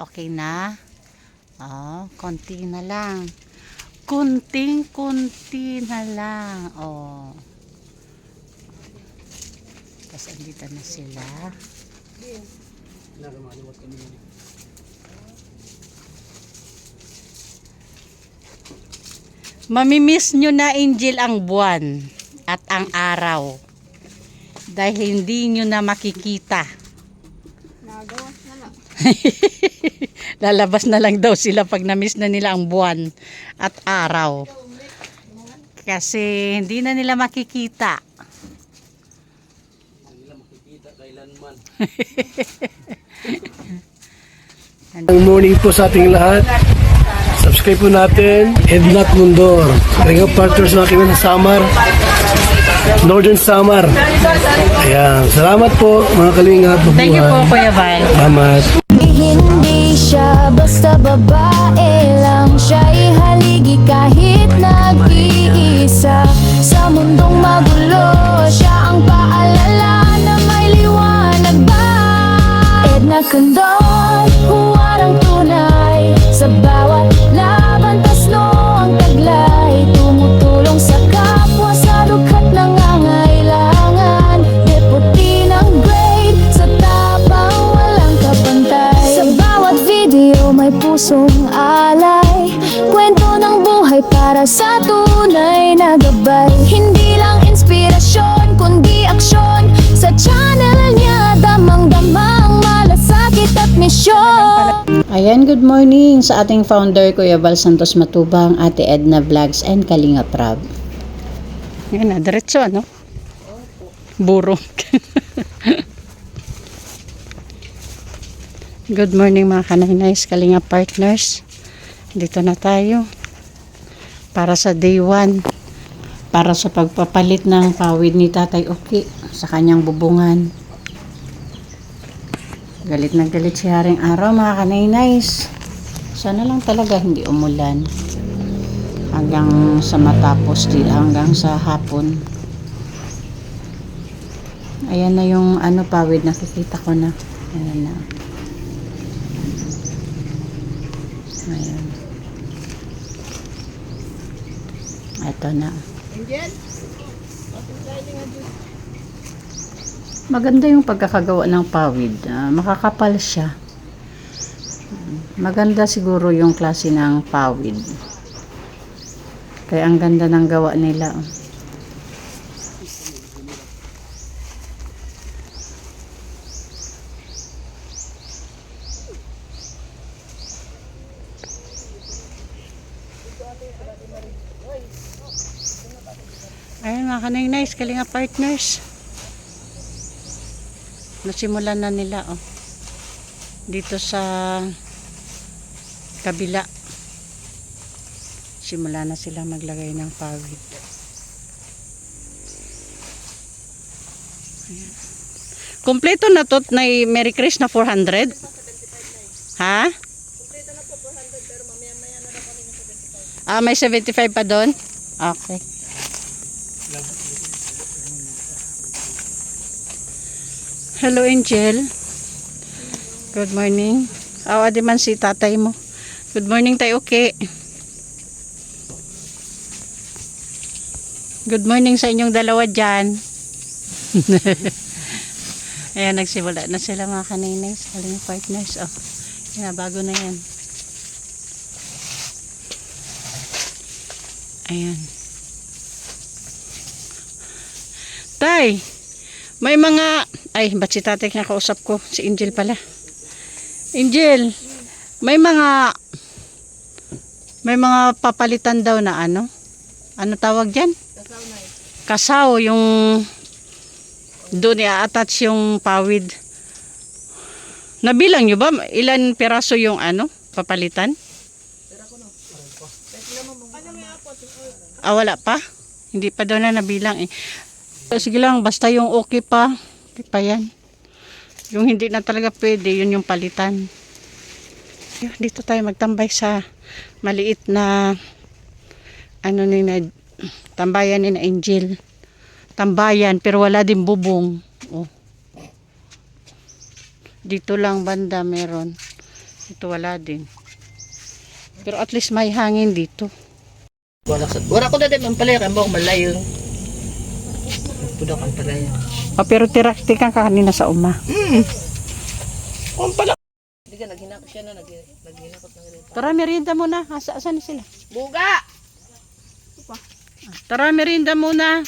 Okay na? Konti na lang. Kunting-kunti na lang. Tapos andito na sila. Mamimiss nyo na, Angel, ang buwan at ang araw. Dahil hindi nyo na makikita. Nagawas na lang. Lalabas na lang daw sila pag na-miss na nila ang buwan at araw. Kasi hindi na nila makikita. Hindi nila makikita kailanman. Good morning po sa ating lahat. Subscribe po natin, Ednat Mundor. Ring of Partners na kami sa Samar, Northern Samar. Ayan, salamat po mga kalingap. Thank you po, Kuya Val. Salamat. Hindi siya basta babae lang, siya'y haligi kahit nag-iisa. Sa mundong magulo, siya ang paalala na may liwanag ba. Edna Condon, huwarang tunay. Sa bawat laban, tasno ang taglay. Tumutulong sa kapwa sa dukhat nangangailangan. Deputy ng grade, sa tapang walang kapantay. Sa bawat video may pusong alay. Kwento ng buhay para sa tunay na gabay. Hindi lang inspirasyon, kundi aksyon. Sa channel niya, damang-damang malasakit at misyon. Ayan, good morning sa ating founder, Kuya Val Santos Matubang, Ate Edna Vlogs, and Kalinga Prab. Ayan na, diretso, ano? Buro. Good morning mga kanay-nice, Kalinga partners. Dito na tayo para sa day 1, para sa pagpapalit ng pawid ni Tatay Oki sa kanyang bubungan. Galit na galit si Haring Araw mga kanay-nice. Sana lang talaga hindi umulan hanggang sa matapos, hanggang sa hapon. Ayan na yung pawid, nakikita ko na. Ayan na. Ayan. Ito na. Maganda yung pagkakagawa ng pawid. Makakapal siya. Maganda siguro yung klase ng pawid. Kaya ang ganda ng gawa nila. Ayun mga kanay-nice, Kalinga partners. Nasimulan na nila dito sa kabila. Simula na sila maglagay ng pawid. Ayan. Kompleto na to na Merry Chris na 400? Ha? Kompleto na po 400 pero mamaya-maya na lang kami ng 75. May 75 pa doon? Okay. Hello Angel. Good morning. Adi man si tatay mo. Good morning tayo, okay. Good morning sa inyong dalawa dyan. Ayan, nagsimula na sila mga kanay-nice, Kalinga partners. Bago na yan. Ayan. Tay, may mga, ba't si tatay nakausap ko? Si Angel pala. Angel, may mga papalitan daw na ano tawag dyan? Kasaw, yung doon i-attach yung pawid. Nabilang nyo ba? Ilan piraso yung papalitan? Wala pa? Hindi pa daw na nabilang Sige lang, basta yung okay pa. Okay pa yan. Yung hindi na talaga pwede, yun yung palitan. Dito tayo magtambay sa maliit na tambayan ni Angel. Tambayan, pero wala din bubong. Dito lang banda meron. Ito wala din. Pero at least may hangin dito. Wala ko na din ang palaya. Kaya bang malayo. Pudak ang palaya. Oh, pero tiraktikan ka kanina sa uma. Ang pala. Hindi ka, naghinakot siya na. Naghinakot na ganito. Tara, merienda muna. Asan na sila? Buga! Tara, merienda muna.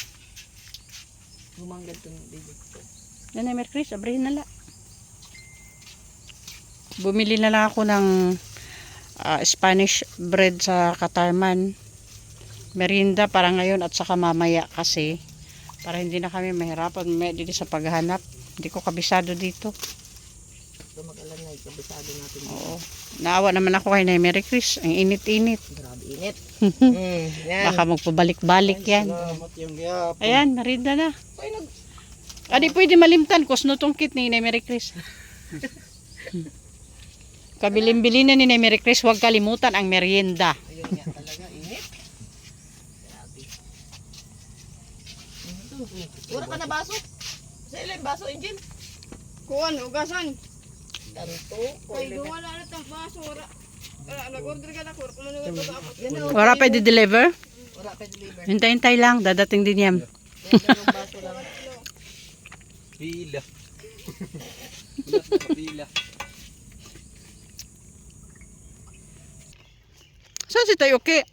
Gumanggal to ng bibig ko. Nanay Mercris, abrihin na lang. Bumili na lang ako ng Spanish bread sa Katarman. Merienda para ngayon at saka mamaya kasi para hindi na kami mahirapan dito sa paghahanap. Hindi ko kabisado dito. Ito mag-alam na, kabisado natin. Oo. Naawa naman ako kay Nanay Mercris. Ang init-init. Grabe init. Yan. Baka magpabalik-balik yan. Ayan, merienda na. Adi pwede malimtan kusnutungkit ni Nanay Mercris. Kabilin-bilin na ni Nanay Mercris, huwag kalimutan ang merienda. Ayun nga talaga, init. Grabe. Wala ka na baso? Sa ilang baso, Angel? Kuan, ugasan. Ganito. Ay, wala na tang baso. Nag-order ka na, kung ano ito dapat. Yan o. Wala pa i-deliver? Wala ka deliver. Hintay-hintay lang, dadating din yan. Yan yung baso lang. Pila. Ulat na pila. Saan si Tayo okay?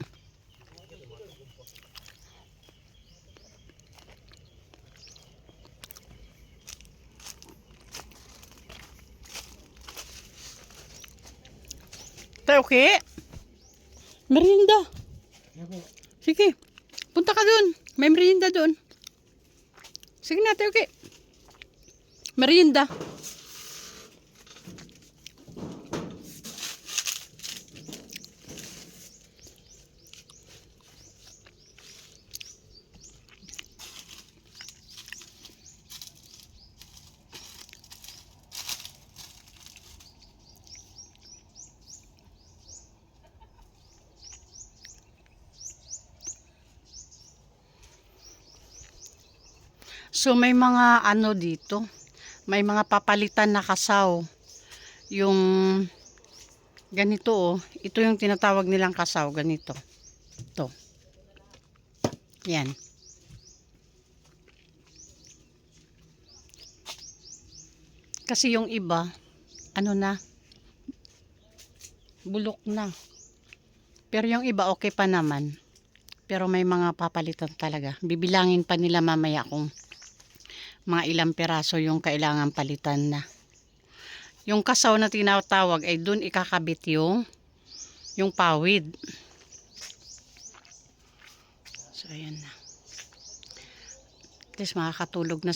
Tayo okay? Merienda. Sige, punta ka dun. May merienda dun. Sige na, Tayo okay. Merienda. So may mga ano dito, may mga papalitan na kasaw. Yung ganito oh, ito yung tinatawag nilang kasaw, ganito. Ito. Yan. Kasi yung iba, ano na, bulok na. Pero yung iba okay pa naman. Pero may mga papalitan talaga. Bibilangin pa nila mamaya kung mga ilang peraso yung kailangan palitan na. Yung kasaw na tinatawag ay dun ikakabit yung pawid. So ayan na. At least makakatulog na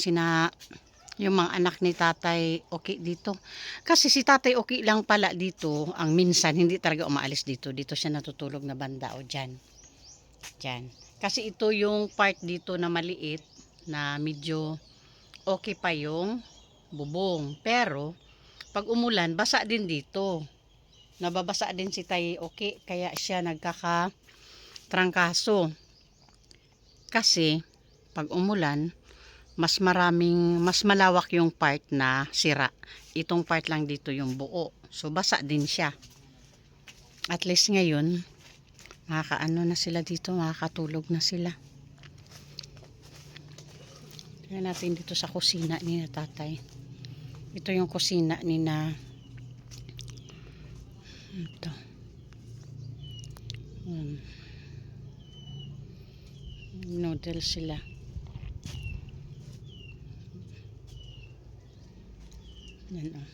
yung mga anak ni Tatay okay dito. Kasi si Tatay okay lang pala dito. Ang minsan hindi talaga umaalis dito. Dito siya natutulog na banda o dyan. Dyan. Kasi ito yung part dito na maliit na medyo okay pa yung bubong. Pero pag umulan, basa din dito. Nababasa din si Tay okay. Kaya siya nagkakatrangkaso. Kasi pag umulan, mas malawak yung part na sira. Itong part lang dito yung buo. So basa din siya. At least ngayon, makakaano na sila dito, makakatulog na sila. Tingnan natin dito sa kusina ni na Tatay. Ito yung kusina ni na ito. Noodles sila. Yan oh.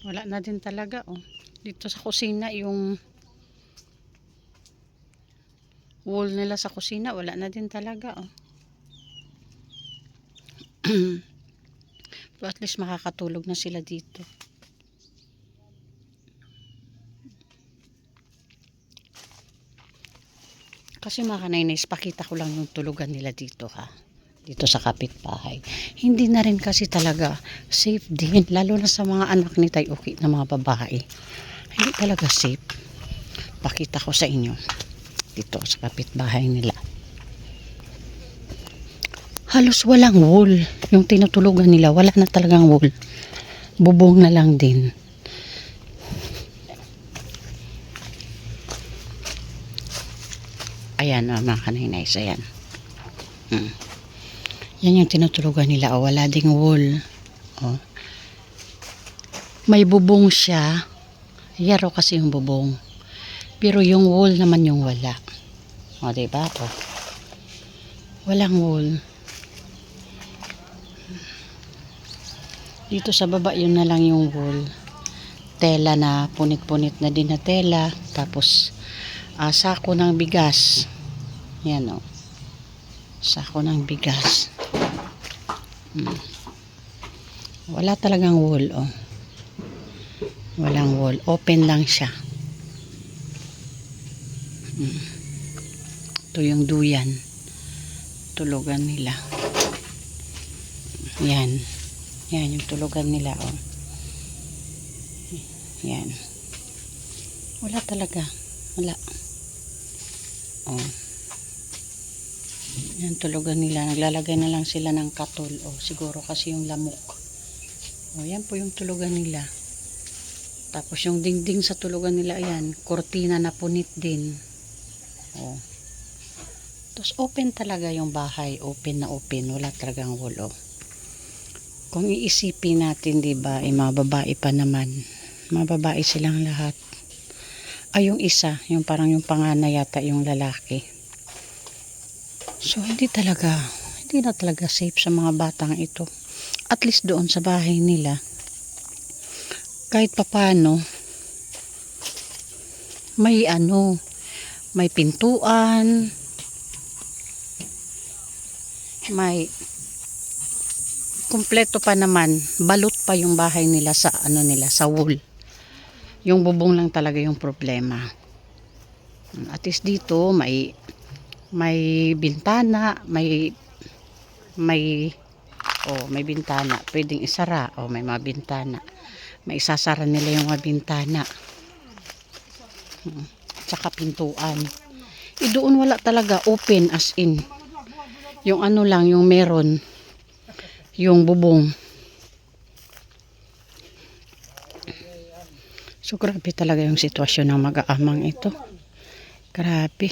Wala na din talaga oh. Dito sa kusina yung wall nila sa kusina, wala na din talaga oh. But at least makakatulog na sila dito. Kasi mga kanainays, pakita ko lang yung tulugan nila dito ha. Dito sa kapitbahay. Hindi na rin kasi talaga safe din. Lalo na sa mga anak ni Tay okay na mga babae. Hindi talaga safe. Pakita ko sa inyo. Dito sa kapitbahay nila. Halos walang wool. Yung tinutulugan nila, wala na talagang wool. Bubong na lang din. Ayan, mga kaninays, ayan. Yan yung tinutulugan nila. O, wala ding wool. O. May bubong siya. Yaro kasi yung bubong. Pero yung wool naman yung wala. O, diba? O. Walang wool. Dito sa baba, yun na lang yung wool. Tela na, punit-punit na din na tela. Tapos, sako ng bigas. Yan o. Sako ng bigas. Wala talagang wool o. Walang wool. Open lang siya. Ito yung duyan. Tulugan nila. Yan. Yan yung tulugan nila o. Yan. Wala talaga. Wala. O. Yan tulugan nila. Naglalagay na lang sila ng katol. O, siguro kasi yung lamok. O, yan po yung tulugan nila. Tapos yung dingding sa tulugan nila, ayan, kortina na punit din. O. Tapos open talaga yung bahay. Open na open. Wala talagang wall. O. Kung iisipin natin, diba, mga babae pa naman. Mga babae silang lahat. Ay, yung isa, yung parang yung panganay yata yung lalaki. So, hindi na talaga safe sa mga batang ito. At least doon sa bahay nila. Kahit papano, may pintuan, may kumpleto pa naman, balot pa yung bahay nila sa sa wool. Yung bubong lang talaga yung problema. At least dito may bintana, may bintana, pwedeng isara, may mga bintana. May isasara nila yung mga bintana. Tsaka pintuan. Doon wala talaga, open as in. Yung lang, yung meron, yung bubong. So grabe talaga yung sitwasyon ng mag-aamang ito. Grabe.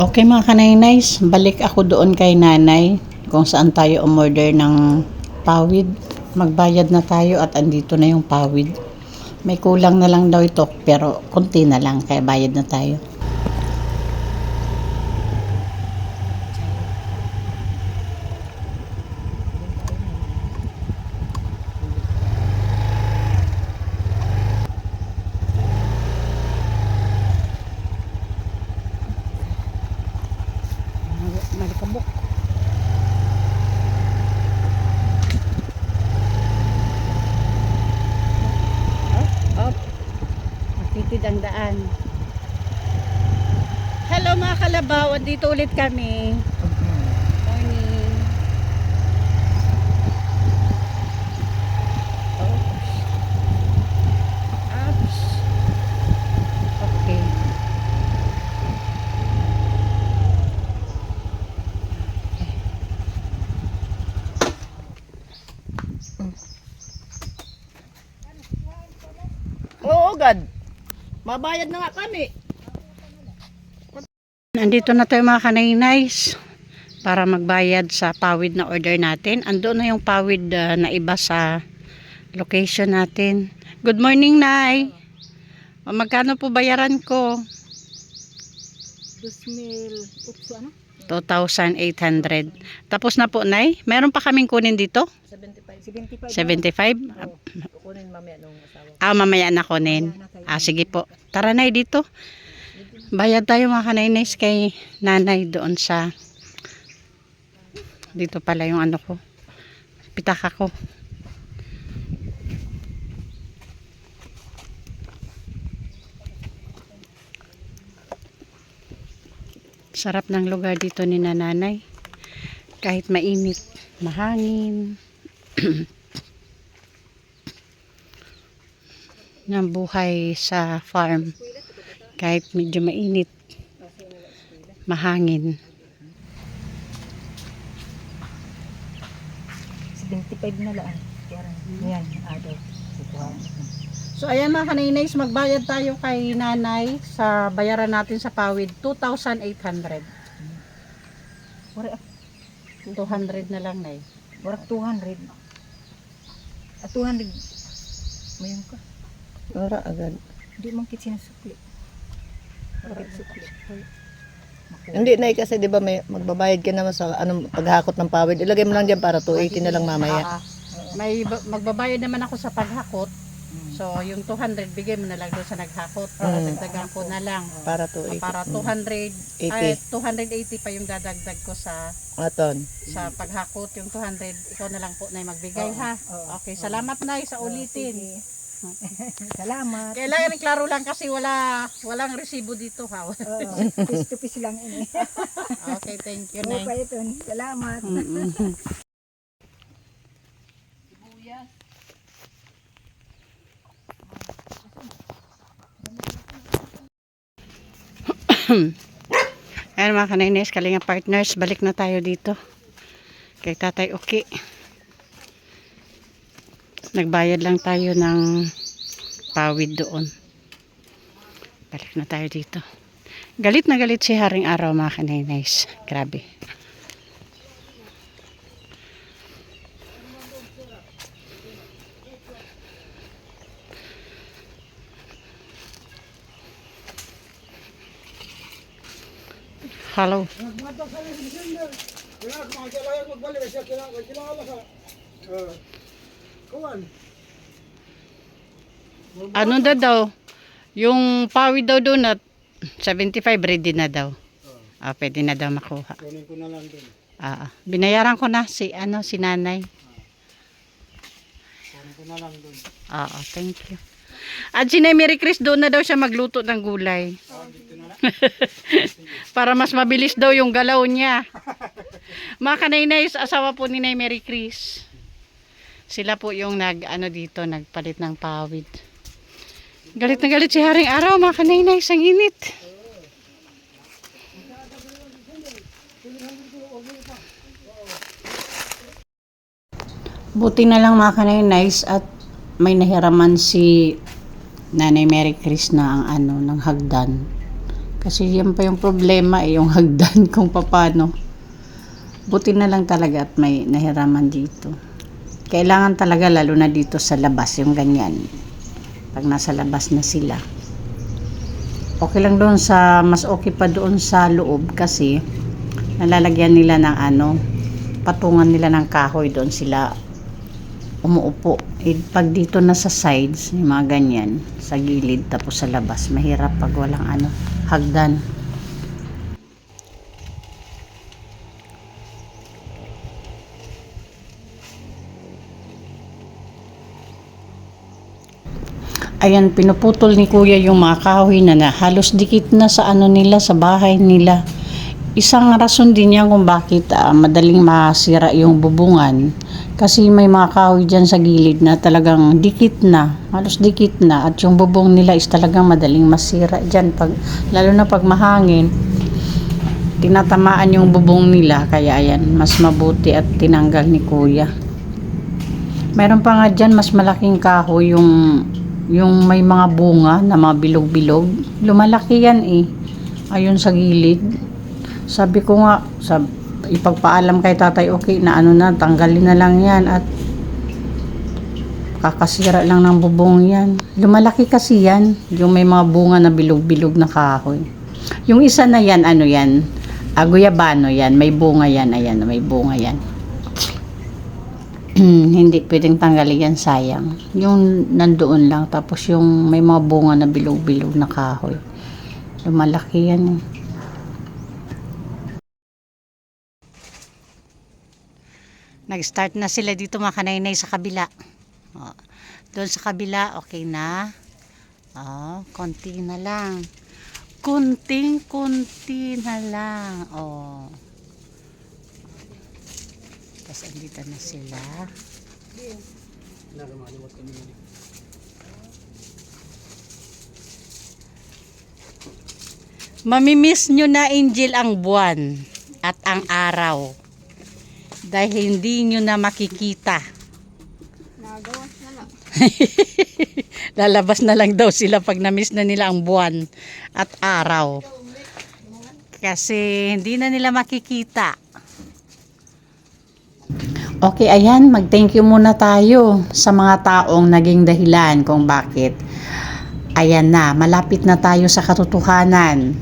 Okay mga kanay-nays, balik ako doon kay nanay kung saan tayo umorder ng pawid. Magbayad na tayo at andito na yung pawid. May kulang na lang daw ito pero konti na lang kaya bayad na tayo. Malikabok. Up. Matitid ang daan. Hello mga kalabaw, dito ulit kami. Morning. Ups. Okay. Oo, God. Mabayad na nga kami. Nandito na tayo mga kanay-nays para magbayad sa pawid na order natin. Ando na yung pawid na iba sa location natin. Good morning, Nay. Magkano po bayaran ko? 2,800. Tapos na po, Nay. Meron pa kaming kunin dito? 75. 75? Kukunin mamaya nung asawa. Mamaya na kunin. Sige po. Tara, Nay, dito. Bayad tayo mga kanay-nays kay nanay doon sa dito pala yung ko. Pitaka ko. Sarap ng lugar dito ni nanay. Kahit mainit, mahangin. Ng buhay sa farm. Kahit medyo mainit, mahangin. 75 na lang. Yan, adaw. So ayan mga kaninays, magbayad tayo kay nanay sa bayaran natin sa pawid, 2,800. 200 na lang na eh. Warak 200. 200. Mayroon ka. Ora agad. Hindi man kit sinasukli. Warak sukli. Hindi na kasi 'di ba may magbabayad ka naman sa anong paghakot ng pawid. Ilagay mo lang diyan para 280 na lang mamaya. Magbabayad naman ako sa paghakot. So yung 200 bigay mo na lang doon sa naghakot. Dagdagan ko na lang. Para 280. Para 200 ay 280 pa yung dadagdag ko sa Aton. paghakot. Yung 200 ikaw na lang po na magbigay ha. Okay, salamat na sa ulitin. Salamat. Kailangan klaro lang kasi walang resibo dito ha. Piece to piece lang ini. Okay, thank you Nay. Okay, ito. Salamat. Ayan mga kanainis, Kalinga Partners, balik na tayo dito kay Tatay Uki. Nagbayad lang tayo ng pawid doon. Balik na tayo dito. Galit na galit si Haring Araw mga kanainis. Grabe. Hello. Ano daw? Yung pawid daw doon at 75 ready na daw. Pwede na daw makuha. Kunin ko na lang doon. Binayaran ko na si nanay. Kunin ko na lang doon. Thank you. At si Mary Chris doon na daw siya magluto ng gulay. Para mas mabilis daw yung galaw niya. Mga kanay-nays, asawa po ni Mary Chris. Sila po yung nagpalit ng pawid. Galit na galit si Haring Araw, mga kanay-nays, ang init. Buti na lang mga kanay-nays at may nahiraman si Nanay Mary Chris na ang ng hagdan. Kasi yan pa yung problema yung hagdan kung paano. Buti na lang talaga at may nahiraman dito. Kailangan talaga lalo na dito sa labas yung ganyan. Pag nasa labas na sila. Okay lang doon mas okay pa doon sa loob kasi nalalagyan nila ng patungan nila ng kahoy doon sila umuupo. Pag dito na sa sides, yung mga ganyan, sa gilid tapos sa labas, mahirap pag walang hagdan. Ayan, pinuputol ni Kuya yung mga kahoy na halos dikit na sa nila, sa bahay nila. Isang rason din yan kung bakit madaling masira yung bubungan. Kasi may mga kahoy dyan sa gilid na talagang dikit na, halos dikit na. At yung bubong nila is talagang madaling masira dyan. Lalo na pag mahangin, tinatamaan yung bubong nila. Kaya ayan, mas mabuti at tinanggal ni Kuya. Mayroon pa nga dyan, mas malaking kahoy yung may mga bunga na mga bilog-bilog. Lumalaki yan ayun sa gilid. Sabi ko nga, ipagpaalam kay Tatay Uki na tanggalin na lang yan at kakasira lang ng bubong yan. Lumalaki kasi yan, yung may mga bunga na bilog-bilog na kahoy. Yung isa na yan, guyabano yan, may bunga yan, ayan, may bunga yan. Hindi pwedeng tanggalin yan, sayang. Yung nandoon lang, tapos yung may mga bunga na bilog-bilog na kahoy. Lumalaki yan Nag-start na sila dito mga kanaynay sa kabila. Doon sa kabila, okay na. Konti na lang. Kunting-kunti na lang. Tapos andito na sila. Mamimiss nyo na, Angel, ang buwan at ang araw. Dahil hindi nyo na makikita. Nagawas na lang. Lalabas na lang daw sila pag na-miss na nila ang buwan at araw. Kasi hindi na nila makikita. Okay, ayan, mag-thank you muna tayo sa mga taong naging dahilan kung bakit. Ayan na, malapit na tayo sa katotohanan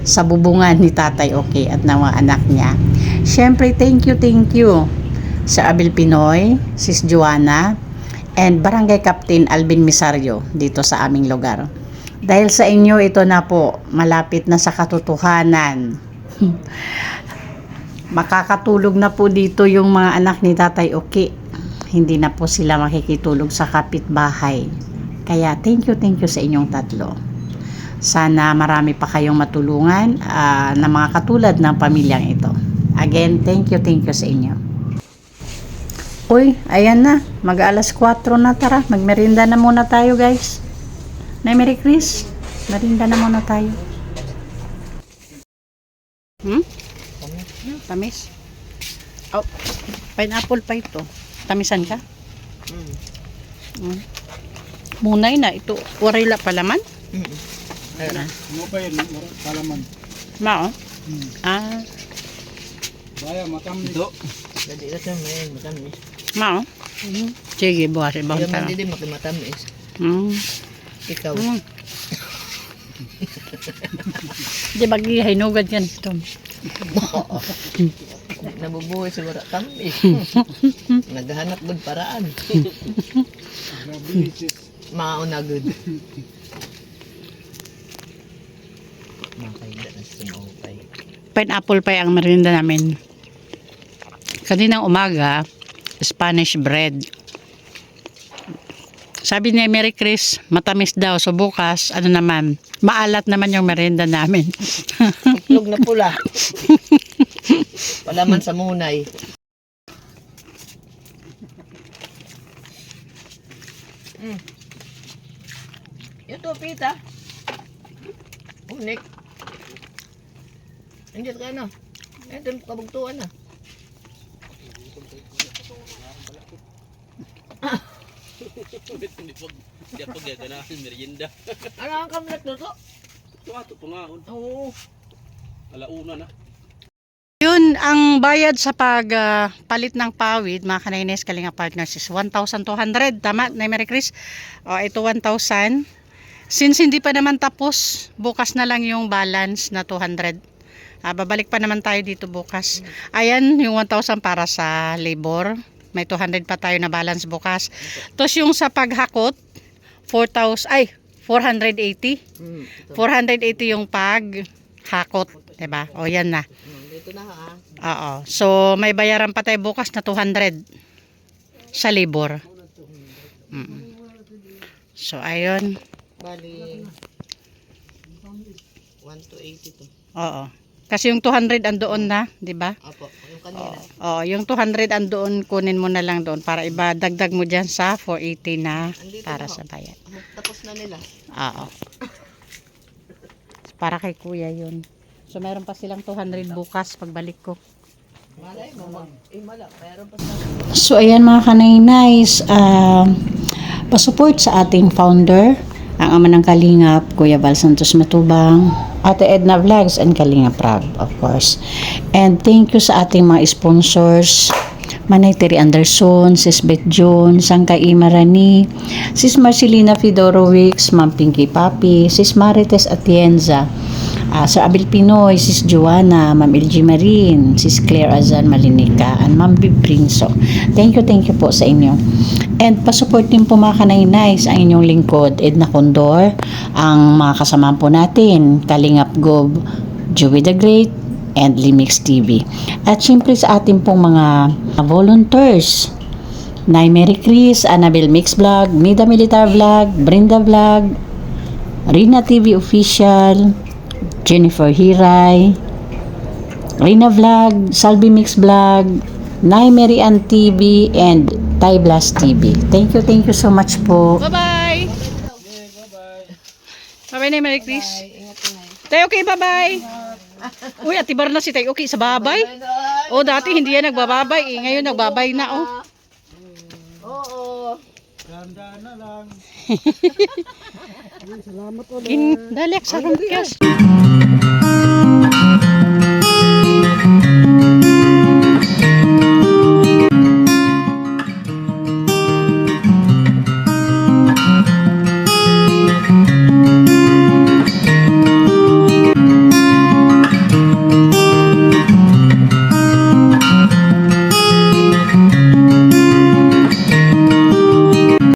sa bubungan ni Tatay Okay at ng mga anak niya. Siyempre, thank you sa Abel Pinoy, Sis Joanna, and Barangay Captain Alvin Misario dito sa aming lugar. Dahil sa inyo, ito na po, malapit na sa katotohanan. Makakatulog na po dito yung mga anak ni Tatay Okay. Hindi na po sila makikitulog sa kapitbahay. Kaya thank you sa inyong tatlo. Sana marami pa kayong matulungan na mga katulad ng pamilyang ito. Again, thank you sa inyo. Uy, ayan na. Mag-alas 4 na, tara. Magmerinda na muna tayo, guys. Na Merry Chris. Merinda na muna tayo. Tamis? Oh, pineapple pa ito. Tamisan ka? Munay na. Ito, warila palaman? Ano pa yun? Palaman. Mao? Ah, Baya, matamis. Ito. Dadi ka sa may matamis. mao? Sige, bukas. Ibang Kaya man tara. hindi makimatamis. Ikaw. Di ba gihinugad yan ito? Nabubuhay sa wala tamis. Naghahanap gud paraan. Mauna gud. Makaida na sa maupay. Pineapple pie ang merienda namin. Kaninang umaga, Spanish bread. Sabi ni Mary Chris, matamis daw. So bukas, ano naman, maalat naman yung merienda namin. Itlog na pula. Palaman sa munay. Ito, pita. Unik. Andiyan ka na. Ito, kabugtuan na. Diyan po gaya na merienda. Ano ang kamlat na to? Ito tungaon. Oo. Alauna na. Yun, ang bayad sa palit ng pawid, mga Kanaynes Kalinga Partners is 1,200. Tama, na Mary Chris? O, ito 1,000. Since hindi pa naman tapos, bukas na lang yung balance na 200. Babalik pa naman tayo dito bukas. Ayan, yung 1,000 para sa labor. May 200 pa tayo na balance bukas. Tapos yung sa paghakot, 480. 480 yung paghakot. Diba? O, yan na. Dito na ha. Oo. So, may bayaran pa tayo bukas na 200 sa labor. So, ayun. Bali, 1 to 80 to. Oo. Kasi yung 200 andoon na, di ba? Apo, yung kanina. Oo, yung 200 andoon, kunin mo na lang doon para iba dagdag mo diyan sa 480 na Andito para na ho. sa bayad. Tapos na nila. Oo. Para kay kuya yun. So, meron pa silang 200 bukas pagbalik ko. Malay mo, mala, mayroon pa sa... So, ayan mga Kanaynays, pasupport sa ating founder, ang ama ng Kalingap, Kuya Val Santos Matubang, Ate Edna Vlogs, and Kalingap Rab, of course. And thank you sa ating mga sponsors, Manay Terry Anderson, Sis Beth Jones, Sangka Imarani, Sis Marcelina Fedorowicz, Ma'am Pinky Papi, Sis Marites Atienza, Sir Abel Pinoy, Sis Joanna, Ma'am LG Marin, Sis Claire Azan Malinica, and Ma'am Bibrinso. Thank you po sa inyo. And pasupport din po mga Kanaynays ang inyong lingkod, Edna Condor, ang mga kasama po natin, Kalingap Gob, Joey the Great, and Limix TV. At syempre sa ating pong mga volunteers, Nay Mary Chris, Annabel Mix Vlog, Mida Militar Vlog, Brenda Vlog, Rina TV Official, Jennifer Hiray, Rina Vlog, Salvi Mix Vlog, Nay Mary Ann TV, and Tay Blast TV. Thank you so much po. Bye-bye! Bye-bye na Mary Chris. Tay, okay, bye-bye. Uy, atibar na si Tay, okay, sa babay. O, dati hindi yan nagbababay. Ngayon nagbabay na, oh. Oo. Dali sa rumpias.